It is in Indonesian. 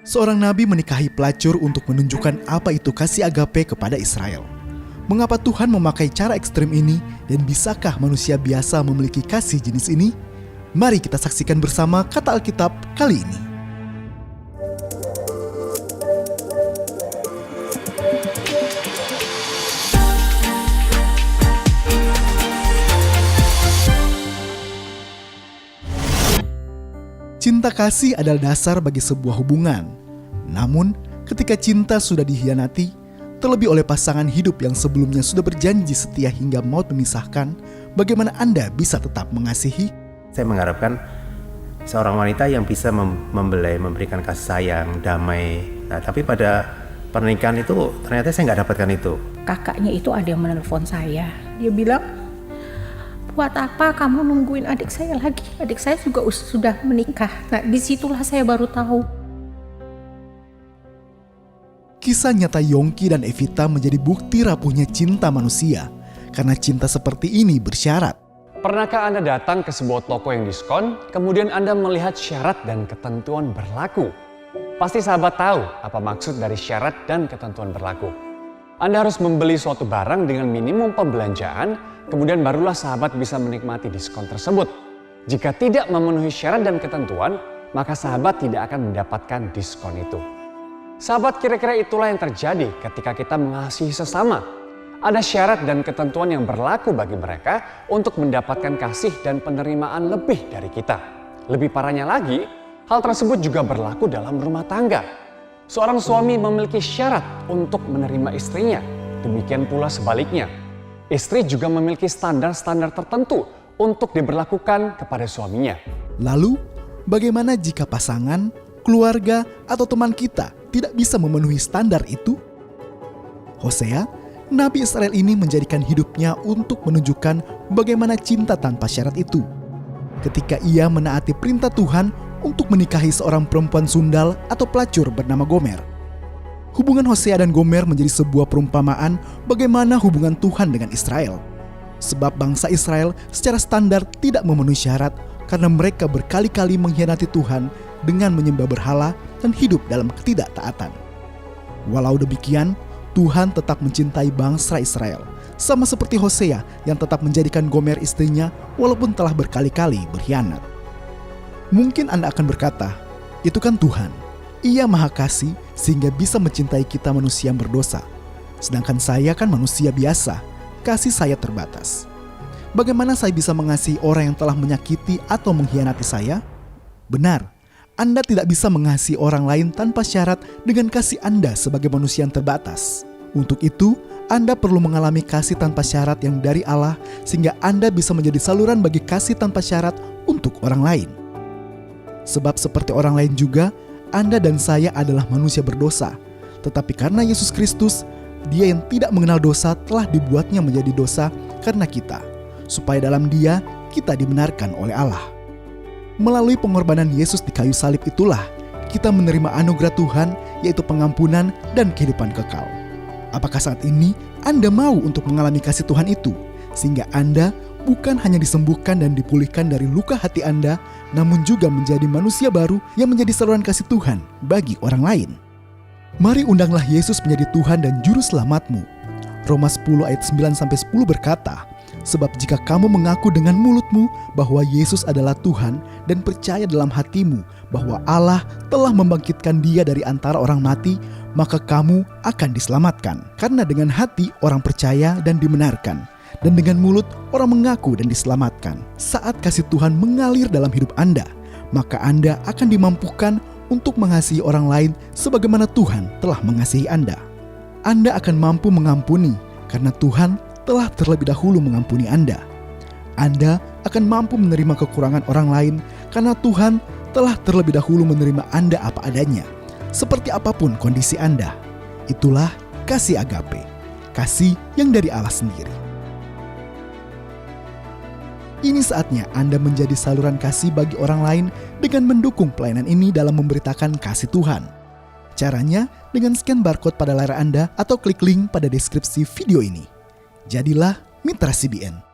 Seorang nabi menikahi pelacur untuk menunjukkan apa itu kasih agape kepada Israel. Mengapa Tuhan memakai cara ekstrem ini dan bisakah manusia biasa memiliki kasih jenis ini? Mari kita saksikan bersama kata Alkitab kali ini. Cinta kasih adalah dasar bagi sebuah hubungan. Namun, ketika cinta sudah dikhianati, terlebih oleh pasangan hidup yang sebelumnya sudah berjanji setia hingga maut memisahkan, bagaimana Anda bisa tetap mengasihi? Saya mengharapkan seorang wanita yang bisa memberikan kasih sayang, damai. Nah, tapi pada pernikahan itu ternyata saya nggak dapatkan itu. Kakaknya itu ada yang menelpon saya. Dia bilang, buat apa kamu nungguin adik saya lagi? Adik saya juga sudah menikah. Nah, disitulah saya baru tahu. Kisah nyata Yongki dan Evita menjadi bukti rapuhnya cinta manusia. Karena cinta seperti ini bersyarat. Pernahkah Anda datang ke sebuah toko yang diskon, kemudian Anda melihat syarat dan ketentuan berlaku? Pasti sahabat tahu apa maksud dari syarat dan ketentuan berlaku. Anda harus membeli suatu barang dengan minimum pembelanjaan, kemudian barulah sahabat bisa menikmati diskon tersebut. Jika tidak memenuhi syarat dan ketentuan, maka sahabat tidak akan mendapatkan diskon itu. Sahabat, kira-kira itulah yang terjadi ketika kita mengasihi sesama. Ada syarat dan ketentuan yang berlaku bagi mereka untuk mendapatkan kasih dan penerimaan lebih dari kita. Lebih parahnya lagi, hal tersebut juga berlaku dalam rumah tangga. Seorang suami memiliki syarat untuk menerima istrinya, demikian pula sebaliknya. Istri juga memiliki standar-standar tertentu untuk diberlakukan kepada suaminya. Lalu, bagaimana jika pasangan, keluarga, atau teman kita tidak bisa memenuhi standar itu? Hosea, Nabi Israel ini menjadikan hidupnya untuk menunjukkan bagaimana cinta tanpa syarat itu. Ketika ia menaati perintah Tuhan untuk menikahi seorang perempuan sundal atau pelacur bernama Gomer. Hubungan Hosea dan Gomer menjadi sebuah perumpamaan bagaimana hubungan Tuhan dengan Israel. Sebab bangsa Israel secara standar tidak memenuhi syarat karena mereka berkali-kali mengkhianati Tuhan dengan menyembah berhala dan hidup dalam ketidaktaatan. Walau demikian, Tuhan tetap mencintai bangsa Israel, sama seperti Hosea yang tetap menjadikan Gomer istrinya walaupun telah berkali-kali berkhianat. Mungkin Anda akan berkata, itu kan Tuhan. Ia Maha Kasih sehingga bisa mencintai kita manusia yang berdosa. Sedangkan saya kan manusia biasa, kasih saya terbatas. Bagaimana saya bisa mengasihi orang yang telah menyakiti atau mengkhianati saya? Benar, Anda tidak bisa mengasihi orang lain tanpa syarat dengan kasih Anda sebagai manusia yang terbatas. Untuk itu, Anda perlu mengalami kasih tanpa syarat yang dari Allah sehingga Anda bisa menjadi saluran bagi kasih tanpa syarat untuk orang lain. Sebab seperti orang lain juga, Anda dan saya adalah manusia berdosa. Tetapi karena Yesus Kristus, Dia yang tidak mengenal dosa telah dibuatnya menjadi dosa karena kita, supaya dalam Dia kita dibenarkan oleh Allah. Melalui pengorbanan Yesus di kayu salib itulah kita menerima anugerah Tuhan, yaitu pengampunan dan kehidupan kekal. Apakah saat ini Anda mau untuk mengalami kasih Tuhan itu, sehingga Anda bukan hanya disembuhkan dan dipulihkan dari luka hati Anda, namun juga menjadi manusia baru yang menjadi saluran kasih Tuhan bagi orang lain? Mari undanglah Yesus menjadi Tuhan dan Juru Selamatmu. Roma 10 ayat 9-10 berkata, sebab jika kamu mengaku dengan mulutmu bahwa Yesus adalah Tuhan dan percaya dalam hatimu bahwa Allah telah membangkitkan Dia dari antara orang mati, maka kamu akan diselamatkan. Karena dengan hati orang percaya dan dibenarkan, dan dengan mulut orang mengaku dan diselamatkan. Saat kasih Tuhan mengalir dalam hidup Anda, maka Anda akan dimampukan untuk mengasihi orang lain sebagaimana Tuhan telah mengasihi Anda. Anda akan mampu mengampuni karena Tuhan telah terlebih dahulu mengampuni Anda. Anda akan mampu menerima kekurangan orang lain karena Tuhan telah terlebih dahulu menerima Anda apa adanya, seperti apapun kondisi Anda. Itulah kasih agape, kasih yang dari Allah sendiri. Ini saatnya Anda menjadi saluran kasih bagi orang lain dengan mendukung pelayanan ini dalam memberitakan kasih Tuhan. Caranya dengan scan barcode pada layar Anda atau klik link pada deskripsi video ini. Jadilah mitra CBN.